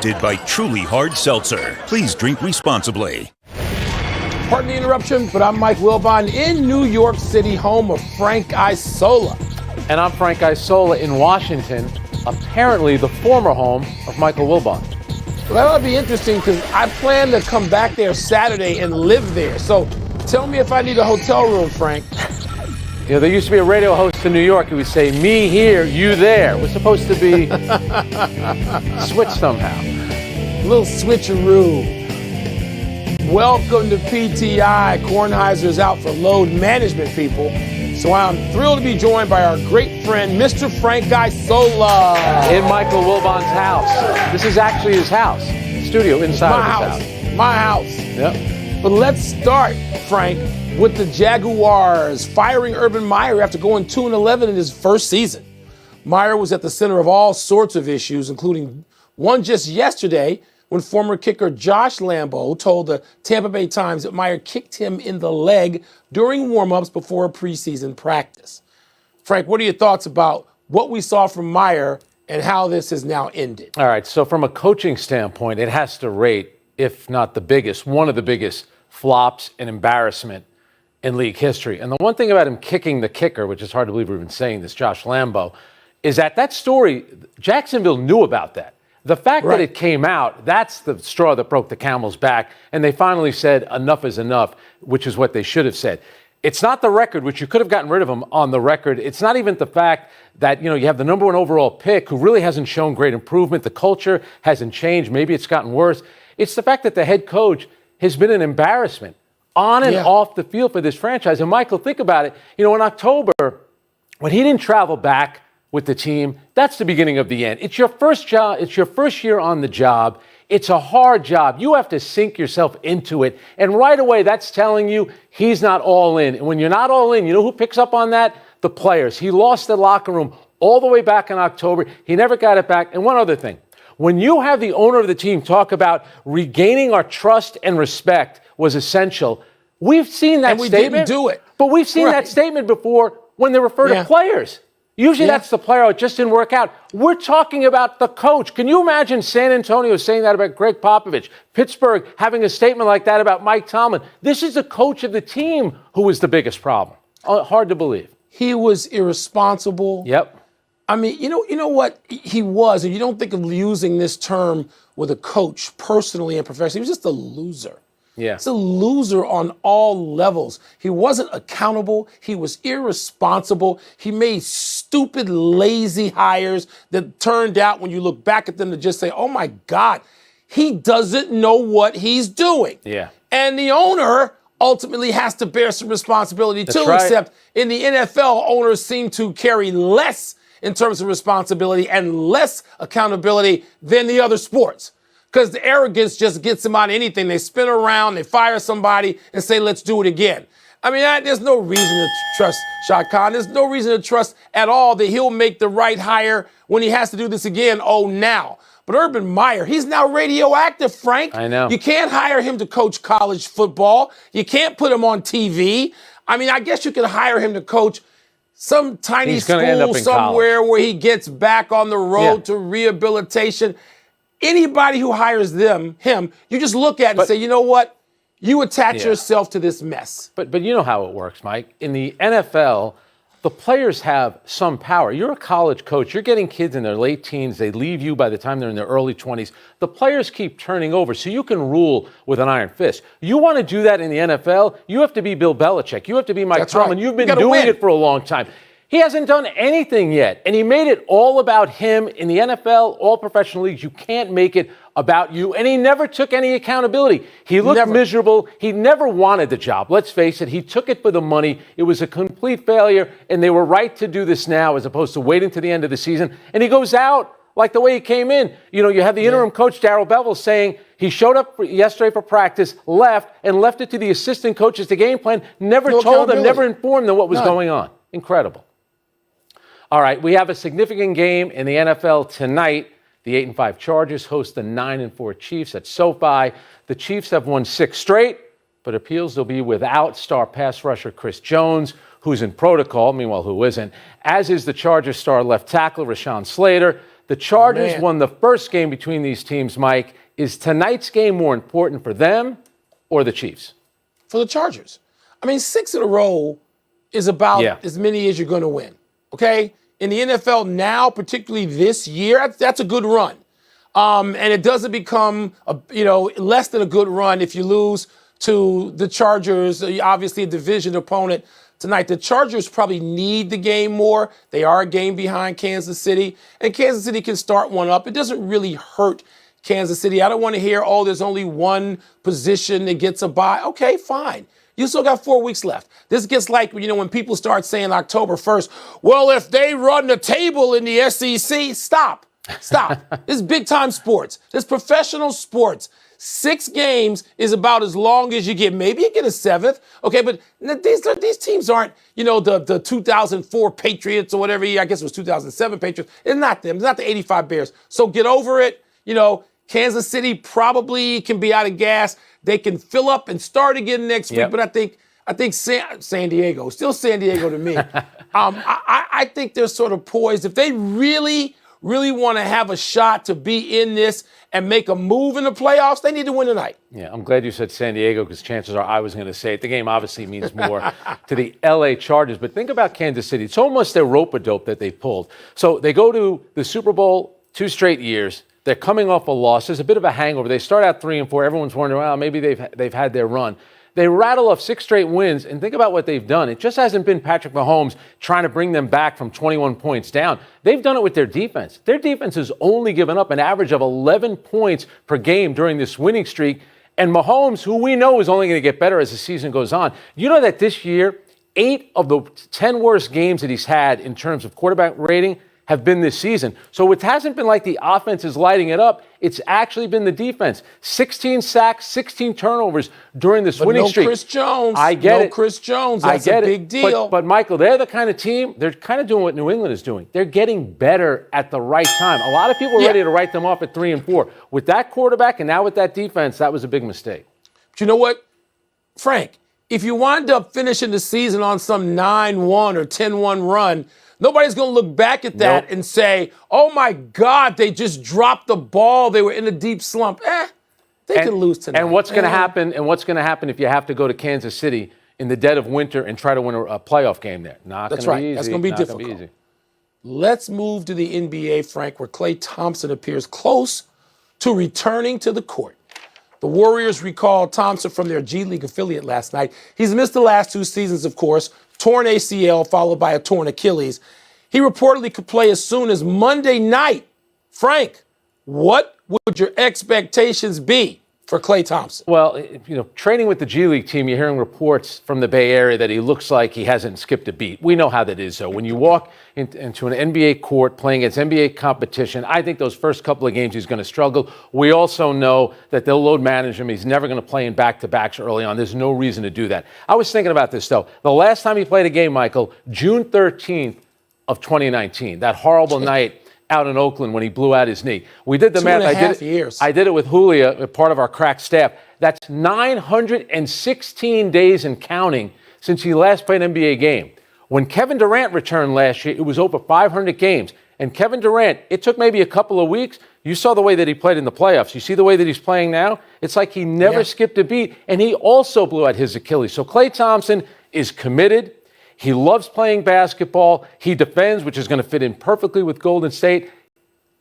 presented by Truly Hard Seltzer. Please drink responsibly. Pardon the interruption, but I'm Mike Wilbon in New York City, home of Frank Isola. And I'm Frank Isola in Washington, apparently the former home of Michael Wilbon. Well, that ought to be interesting because I plan to come back there Saturday and live there. So tell me if I need a hotel room, Frank. You know, there used to be a radio host in New York who would say, me here, you there. We're supposed to be switched somehow. A little switcheroo. Welcome to PTI. Kornheiser's out for load management, people. So I'm thrilled to be joined by our great friend, Mr. Frank Isola. In Michael Wilbon's house. This is actually his house. Studio inside of his house. My house. Yep. But let's start, Frank, with the Jaguars firing Urban Meyer after going 2-11 in his first season. Meyer was at the center of all sorts of issues, including one just yesterday when former kicker Josh Lambo told the Tampa Bay Times that Meyer kicked him in the leg during warm-ups before a preseason practice. Frank, what are your thoughts about what we saw from Meyer and how this has now ended? All right, so from a coaching standpoint, it has to rate, if not the biggest, one of the biggest flops and embarrassment in league history. And the one thing about him kicking the kicker, which is hard to believe we've been saying this, Josh Lambo, is that story, Jacksonville knew about that. The fact that it came out, that's the straw that broke the camel's back. And they finally said enough is enough, which is what they should have said. It's not the record, which you could have gotten rid of him on the record. It's not even the fact that, you have the number one overall pick who really hasn't shown great improvement. The culture hasn't changed. Maybe it's gotten worse. It's the fact that the head coach has been an embarrassment on and off the field for this franchise. And Michael, think about it. In October, when he didn't travel back with the team, that's the beginning of the end. It's your first job. It's your first year on the job. It's a hard job. You have to sink yourself into it. And right away, that's telling you he's not all in. And when you're not all in, you know who picks up on that? The players. He lost the locker room all the way back in October. He never got it back. And one other thing, when you have the owner of the team talk about regaining our trust and respect was essential, we've seen that statement. And we didn't do it. But we've seen that statement before when they refer to players. Usually that's the player, it just didn't work out. We're talking about the coach. Can you imagine San Antonio saying that about Greg Popovich? Pittsburgh having a statement like that about Mike Tomlin? This is the coach of the team who was the biggest problem. Hard to believe. He was irresponsible. Yep. I mean, you know what he was, and you don't think of using this term with a coach personally and professionally. He was just a loser. Yeah. He's a loser on all levels. He wasn't accountable. He was irresponsible. He made stupid, lazy hires that turned out, when you look back at them, to just say, oh, my God, he doesn't know what he's doing. Yeah. And the owner ultimately has to bear some responsibility, That's too, right. Except in the NFL, owners seem to carry less in terms of responsibility and less accountability than the other sports. Because the arrogance just gets them out of anything. They spin around, they fire somebody, and say, let's do it again. I mean, there's no reason to trust Shad Khan. There's no reason to trust at all that he'll make the right hire when he has to do this again, now. But Urban Meyer, he's now radioactive, Frank. I know. You can't hire him to coach college football. You can't put him on TV. I mean, I guess you could hire him to coach some tiny school somewhere where he gets back on the road to rehabilitation. Anybody who hires him, you just look at it and say, you know what? You attach yourself to this mess. But you know how it works, Mike. In the NFL, the players have some power. You're a college coach. You're getting kids in their late teens. They leave you by the time they're in their early 20s. The players keep turning over, so you can rule with an iron fist. You want to do that in the NFL, you have to be Bill Belichick. You have to be Mike Tomlin. You've been doing it for a long time. He hasn't done anything yet, and he made it all about him. In the NFL, all professional leagues, you can't make it about you, and he never took any accountability. He looked miserable. He never wanted the job. Let's face it, he took it for the money. It was a complete failure, and they were right to do this now as opposed to waiting to the end of the season, and he goes out like the way he came in. You have the interim coach, Darrell Bevell, saying he showed up yesterday for practice, left it to the assistant coaches to game plan, never told them, never informed them what was going on. Incredible. All right, we have a significant game in the NFL tonight. The 8-5 Chargers host the 9-4 Chiefs at SoFi. The Chiefs have won 6 straight, but appeals they'll be without star pass rusher Chris Jones, who's in protocol. Meanwhile, who isn't? As is the Chargers star left tackle Rashawn Slater. The Chargers Man. won the first game between these teams, Mike. Is tonight's game more important for them or the Chiefs? For the Chargers. I mean, 6 in a row is about as many as you're going to win, okay? In the NFL now, particularly this year, that's a good run. And it doesn't become, less than a good run if you lose to the Chargers, obviously a division opponent tonight. The Chargers probably need the game more. They are a game behind Kansas City, and Kansas City can start one up. It doesn't really hurt Kansas City. I don't want to hear, there's only one position that gets a bye. Okay, fine. You still got 4 weeks left. This gets like, when people start saying October 1st, well, if they run the table in the SEC, stop. This is big time sports. This is professional sports. 6 games is about as long as you get. Maybe you get a 7th. Okay, but these teams aren't, the 2004 Patriots or whatever. I guess it was 2007 Patriots. It's not them. It's not the 85 Bears. So get over it. Kansas City probably can be out of gas. They can fill up and start again next week. But I think San Diego, still San Diego to me. I think they're sort of poised. If they really want to have a shot to be in this and make a move in the playoffs, they need to win tonight. Yeah, I'm glad you said San Diego because chances are I was going to say it. The game obviously means more to the L.A. Chargers. But think about Kansas City. It's almost their rope-a-dope that they pulled. So they go to the Super Bowl 2 straight years. They're coming off a loss. There's a bit of a hangover. They start out 3-4. Everyone's wondering, well, maybe they've had their run. They rattle off 6 straight wins, and think about what they've done. It just hasn't been Patrick Mahomes trying to bring them back from 21 points down. They've done it with their defense. Their defense has only given up an average of 11 points per game during this winning streak. And Mahomes, who we know is only going to get better as the season goes on, you know that this year, 8 of the 10 worst games that he's had in terms of quarterback rating have been this season. So it hasn't been like the offense is lighting it up. It's actually been the defense. 16 sacks, 16 turnovers during this winning streak. Chris Jones. I get it. Chris Jones. That's a big deal. But Michael, they're the kind of team, they're kind of doing what New England is doing. They're getting better at the right time. A lot of people are ready to write them off at 3-4. With that quarterback and now with that defense, that was a big mistake. But you know what, Frank? If you wind up finishing the season on some 9-1 or 10-1 run, nobody's going to look back at that and say, oh, my God, they just dropped the ball. They were in a deep slump. They can lose tonight. And what's going to happen? And what's going to happen if you have to go to Kansas City in the dead of winter and try to win a playoff game there? That's going to be easy. That's going to be difficult. Let's move to the NBA, Frank, where Klay Thompson appears close to returning to the court. The Warriors recalled Thompson from their G League affiliate last night. He's missed the last 2 seasons, of course. Torn ACL followed by a torn Achilles. He reportedly could play as soon as Monday night. Frank, what would your expectations be for Klay Thompson? Well, training with the G League team, you're hearing reports from the Bay Area that he looks like he hasn't skipped a beat. We know how that is, though. When you walk into an NBA court playing against NBA competition, I think those first couple of games he's going to struggle. We also know that they'll load manage him. He's never going to play in back-to-backs early on. There's no reason to do that. I was thinking about this, though. The last time he played a game, Michael, June 13th of 2019, that horrible night out in Oakland when he blew out his knee. We did the math. I did it with Julia, part of our crack staff. That's 916 days and counting since he last played an NBA game. When Kevin Durant returned last year, it was over 500 games. And Kevin Durant, it took maybe a couple of weeks. You saw the way that he played in the playoffs. You see the way that he's playing now? It's like he never skipped a beat. And he also blew out his Achilles. So Klay Thompson is committed. He loves playing basketball. He defends, which is going to fit in perfectly with Golden State.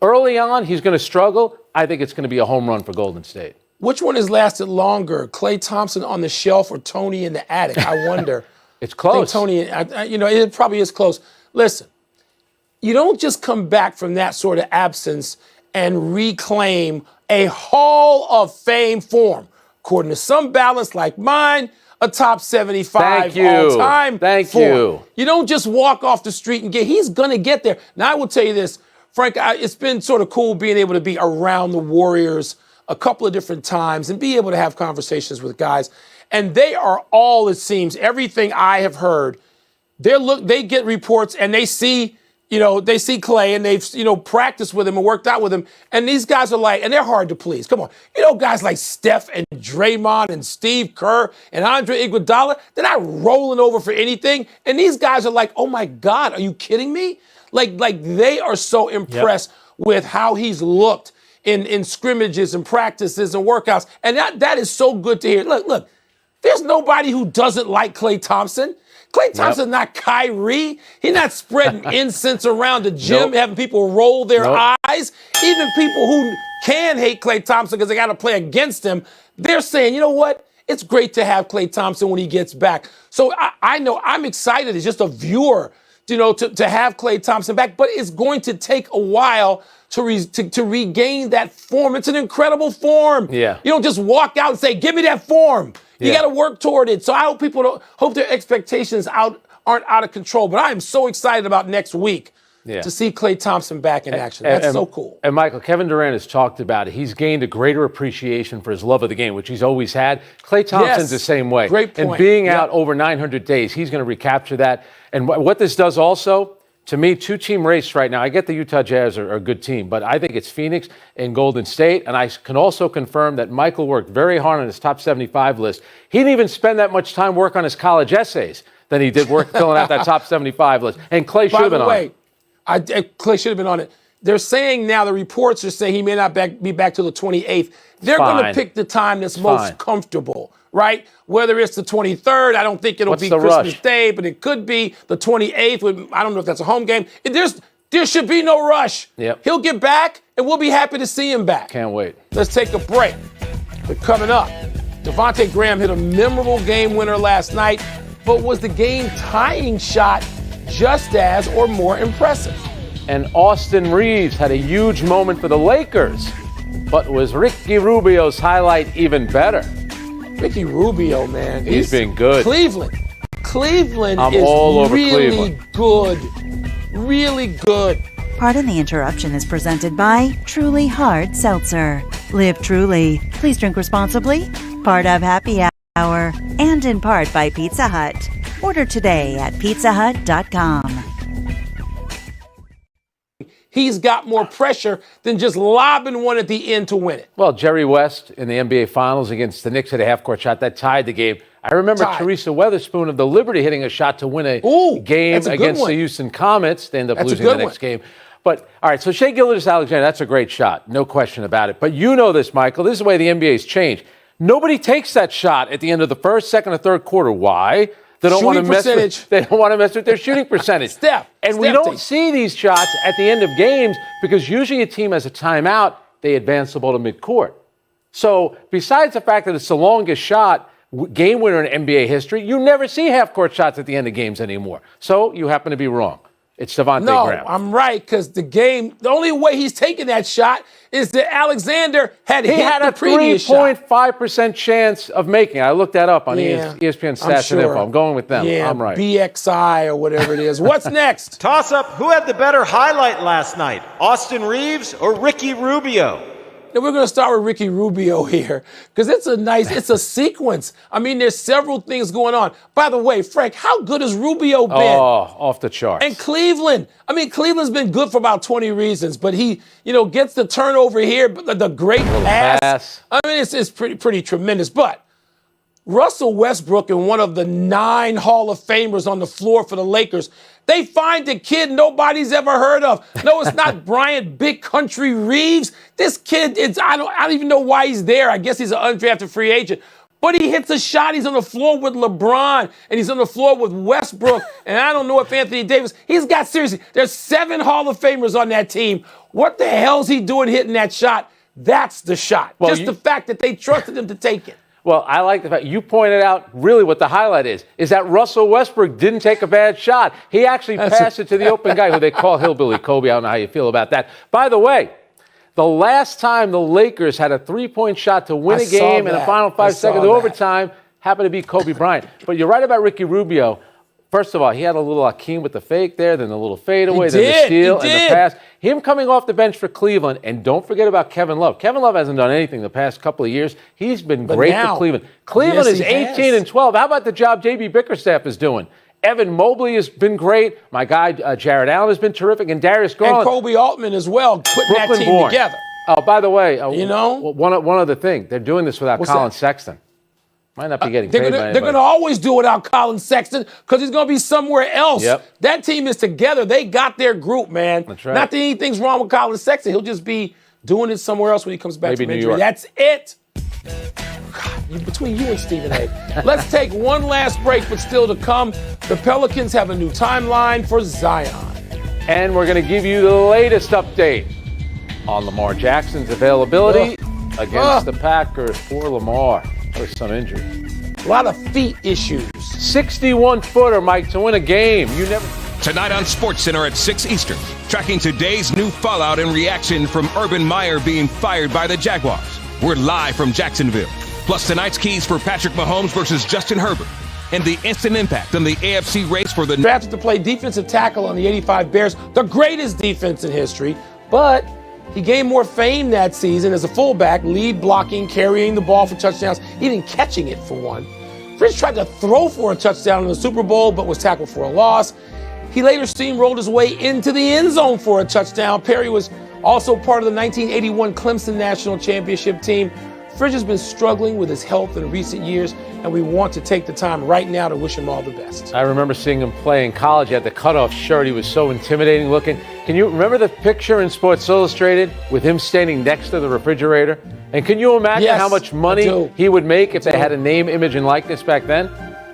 Early on, he's going to struggle. I think it's going to be a home run for Golden State. Which one has lasted longer, Klay Thompson on the shelf or Tony in the attic? I wonder. It's close. Tony, it probably is close. Listen, you don't just come back from that sort of absence and reclaim a Hall of Fame form. According to some balance like mine, a top 75 all-time form. You don't just walk off the street and he's going to get there. Now, I will tell you this, Frank, it's been sort of cool being able to be around the Warriors a couple of different times and be able to have conversations with guys. And they are all, it seems, everything I have heard, they get reports and they see Klay and they've, practiced with him and worked out with him. And these guys are and they're hard to please. Come on. Guys like Steph and Draymond and Steve Kerr and Andre Iguodala, they're not rolling over for anything. And these guys are like, oh my God, are you kidding me? Like they are so impressed with how he's looked in scrimmages and practices and workouts. And that is so good to hear. Look, there's nobody who doesn't like Klay Thompson. Klay Thompson's not Kyrie. He's not spreading incense around the gym, having people roll their eyes. Even people who can hate Klay Thompson because they got to play against him, they're saying, you know what? It's great to have Klay Thompson when he gets back. So I know I'm excited as just a viewer, to have Klay Thompson back, but it's going to take a while to regain that form. It's an incredible form. Yeah. You don't just walk out and say, give me that form. You got to work toward it. So I hope people hope their expectations aren't out of control. But I am so excited about next week to see Klay Thompson back in action. That's so cool. And Michael, Kevin Durant has talked about it. He's gained a greater appreciation for his love of the game, which he's always had. Klay Thompson's the same way. Great point. And being out over 900 days, he's going to recapture that. And what this does also, to me, two-team race right now. I get the Utah Jazz are a good team, but I think it's Phoenix and Golden State. And I can also confirm that Michael worked very hard on his top 75 list. He didn't even spend that much time work on his college essays than he did work filling out that top 75 list. And Klay should have been on it. Klay should have been on it. They're saying now, the reports are saying he may not be back till the 28th. They're going to pick the time that's most comfortable, right? Whether it's the 23rd, I don't think it'll be Christmas Day, but it could be the 28th. I don't know if that's a home game. There should be no rush. Yep. He'll get back, and we'll be happy to see him back. Can't wait. Let's take a break. But coming up, Devontae Graham hit a memorable game winner last night, but was the game-tying shot just as or more impressive? And Austin Reeves had a huge moment for the Lakers, but was Ricky Rubio's highlight even better? Ricky Rubio, man. He's been good. Cleveland I'm is all over really good. Really good. Pardon the Interruption is presented by Truly Hard Seltzer. Live truly. Please drink responsibly. Part of Happy Hour. And in part by Pizza Hut. Order today at pizzahut.com. He's got more pressure than just lobbing one at the end to win it. Well, Jerry West in the NBA Finals against the Knicks hit a half-court shot that tied the game. I remember Teresa Weatherspoon of the Liberty hitting a shot to win a game against the Houston Comets. They ended up losing the next game. But, all right, so Shai Gilgeous-Alexander, that's a great shot. No question about it. But you know this, Michael. This is the way the NBA's changed. Nobody takes that shot at the end of the first, second, or third quarter. Why? They don't want to mess with their shooting percentage. We don't see these shots at the end of games because usually a team has a timeout, they advance the ball to midcourt. So besides the fact that it's the longest shot, game winner in NBA history, you never see half-court shots at the end of games anymore. So you happen to be wrong. It's Devontae Graham. No, I'm right, because the only way he's taking that shot is that Alexander had hit the previous shot. He had a 3.5% chance of making it. I looked that up on ESPN Stats and Info. I'm going with them. Yeah, I'm right. BXI or whatever it is. What's next? Toss-up, who had the better highlight last night, Austin Reeves or Ricky Rubio? And we're going to start with Ricky Rubio here because it's a sequence. I mean, there's several things going on. By the way, Frank, how good has Rubio been? Oh, off the charts. And Cleveland. I mean, Cleveland's been good for about 20 reasons, but he, gets the turnover here, the great pass. I mean, it's pretty tremendous. But Russell Westbrook and one of the 9 Hall of Famers on the floor for the Lakers, they find a kid nobody's ever heard of. No, it's not Bryant Big Country Reeves. This kid, I don't even know why he's there. I guess he's an undrafted free agent. But he hits a shot. He's on the floor with LeBron, and he's on the floor with Westbrook, and I don't know if Anthony Davis. Seriously, there's 7 Hall of Famers on that team. What the hell's he doing hitting that shot? That's the shot. Well, the fact that they trusted him to take it. Well, I like the fact you pointed out really what the highlight is that Russell Westbrook didn't take a bad shot. He actually passed it to the open guy who they call Hillbilly Kobe. I don't know how you feel about that. By the way, the last time the Lakers had a 3-point shot to win a game in the final 5 seconds of overtime happened to be Kobe Bryant. But you're right about Ricky Rubio. First of all, he had a little Hakeem with the fake there, then the little fadeaway, then the steal and the pass. Him coming off the bench for Cleveland, and don't forget about Kevin Love. Kevin Love hasn't done anything the past couple of years. He's been great for Cleveland. Cleveland is 18-12. How about the job J.B. Bickerstaff is doing? Evan Mobley has been great. My guy Jared Allen has been terrific, and Darius Garland. And Kobe Altman as well, putting that team together. Oh, by the way, one other thing. They're doing this without Colin Sexton. Might not be getting paid by anybody. They're going to always do it without Colin Sexton because he's going to be somewhere else. Yep. That team is together. They got their group, man. That's right. Not that anything's wrong with Colin Sexton. He'll just be doing it somewhere else when he comes back Maybe from New injury. York. That's it. God, between you and Stephen A. Let's take one last break, but still to come, the Pelicans have a new timeline for Zion. And we're going to give you the latest update on Lamar Jackson's availability against the Packers. Poor Lamar. There's some injury. A lot of feet issues. 61-footer, Mike, to win a game. You never. Tonight on SportsCenter at 6 Eastern, tracking today's new fallout and reaction from Urban Meyer being fired by the Jaguars. We're live from Jacksonville. Plus tonight's keys for Patrick Mahomes versus Justin Herbert. And the instant impact on the AFC race for the drafted to play defensive tackle on the 85 Bears, the greatest defense in history. But he gained more fame that season as a fullback, lead blocking, carrying the ball for touchdowns, even catching it for one. Fritz tried to throw for a touchdown in the Super Bowl, but was tackled for a loss. He later steamrolled his way into the end zone for a touchdown. Perry was also part of the 1981 Clemson National Championship team. Fridge has been struggling with his health in recent years, and we want to take the time right now to wish him all the best. I remember seeing him play in college. He had the cutoff shirt. He was so intimidating looking. Can you remember the picture in Sports Illustrated with him standing next to the refrigerator? And can you imagine how much money he would make if they had a name, image, and likeness back then?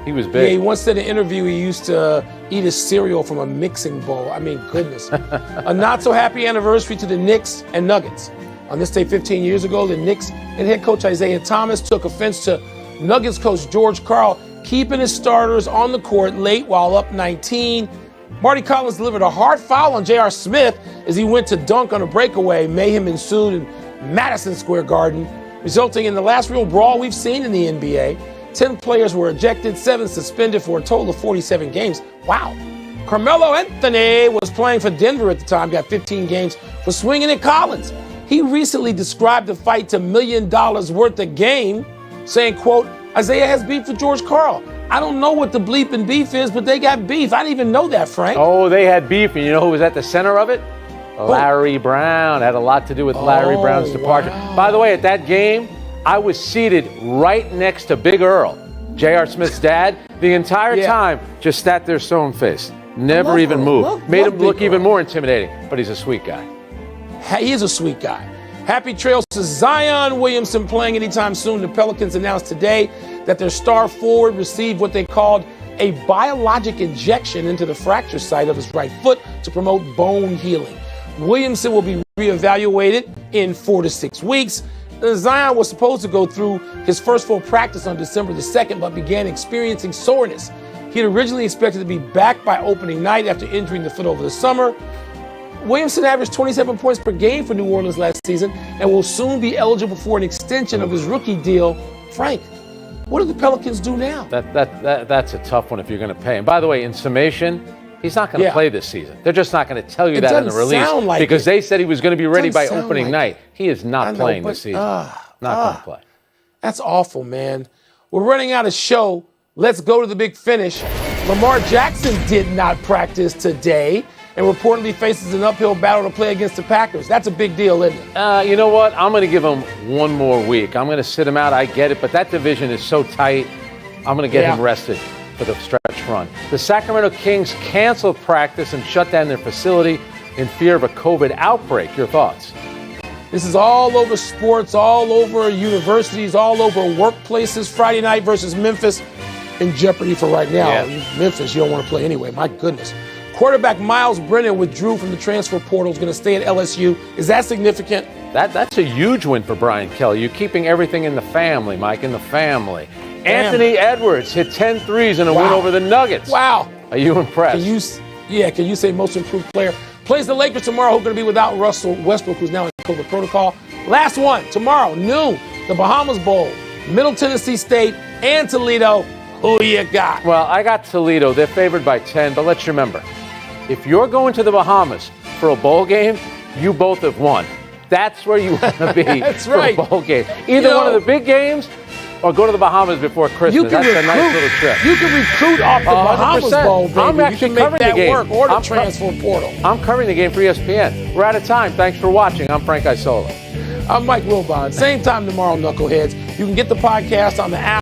He was big. Yeah, he once said in an interview he used to eat his cereal from a mixing bowl. I mean, goodness. A not-so-happy anniversary to the Knicks and Nuggets. On this day 15 years ago, the Knicks and head coach Isaiah Thomas took offense to Nuggets coach George Karl keeping his starters on the court late while up 19. Marty Collins delivered a hard foul on J.R. Smith as he went to dunk on a breakaway. Mayhem ensued in Madison Square Garden, resulting in the last real brawl we've seen in the NBA. 10 players were ejected, 7 suspended for a total of 47 games. Wow. Carmelo Anthony was playing for Denver at the time, got 15 games for swinging at Collins. He recently described the fight to $1 million worth a game, saying, quote, Isaiah has beef with George Karl. I don't know what the bleeping beef is, but they got beef. I didn't even know that, Frank. Oh, they had beef, and you know who was at the center of it? Larry Brown. Had a lot to do with Larry Brown's departure. Wow. By the way, at that game, I was seated right next to Big Earl, J.R. Smith's dad, the entire time, just sat there stone-faced. Never even moved. Made him look even more intimidating, but he's a sweet guy. He is a sweet guy. Happy trails to Zion Williamson playing anytime soon. The Pelicans announced today that their star forward received what they called a biologic injection into the fracture site of his right foot to promote bone healing. Williamson will be reevaluated in 4 to 6 weeks. Zion was supposed to go through his first full practice on December the 2nd, but began experiencing soreness. He had originally expected to be back by opening night after injuring the foot over the summer. Williamson averaged 27 points per game for New Orleans last season and will soon be eligible for an extension of his rookie deal. Frank, what do the Pelicans do now? That's a tough one if you're going to pay him. By the way, in summation, he's not going to play this season. They're just not going to tell you that in the release because they said he was going to be ready by opening night. He is not playing this season. Not going to play. That's awful, man. We're running out of show. Let's go to the big finish. Lamar Jackson did not practice today and reportedly faces an uphill battle to play against the Packers. That's a big deal, isn't it? You know what? I'm going to give him one more week. I'm going to sit him out. I get it, but that division is so tight. I'm going to get him rested for the stretch run. The Sacramento Kings canceled practice and shut down their facility in fear of a COVID outbreak. Your thoughts? This is all over sports, all over universities, all over workplaces. Friday night versus Memphis in jeopardy for right now. Memphis, you don't want to play anyway. My goodness. Quarterback Miles Brennan withdrew from the transfer portal. Is going to stay at LSU. Is that significant? That's a huge win for Brian Kelly. You're keeping everything in the family, Mike, in the family. Anthony Edwards hit 10 threes in a win over the Nuggets. Wow. Are you impressed? Can you say most improved player? Plays the Lakers tomorrow, who are going to be without Russell Westbrook, who's now in COVID protocol. Last one, tomorrow, noon, the Bahamas Bowl, Middle Tennessee State, and Toledo. Who you got? Well, I got Toledo. They're favored by 10, but let's remember, if you're going to the Bahamas for a bowl game, you both have won. That's where you want to be for a bowl game. Either one of the big games or go to the Bahamas before Christmas. That's a nice little trip. You can recruit off the Bahamas Bowl, baby. I'm actually covering the game. Work, or the transfer portal. I'm covering the game for ESPN. We're out of time. Thanks for watching. I'm Frank Isola. I'm Mike Wilbon. Same time tomorrow, Knuckleheads. You can get the podcast on the app.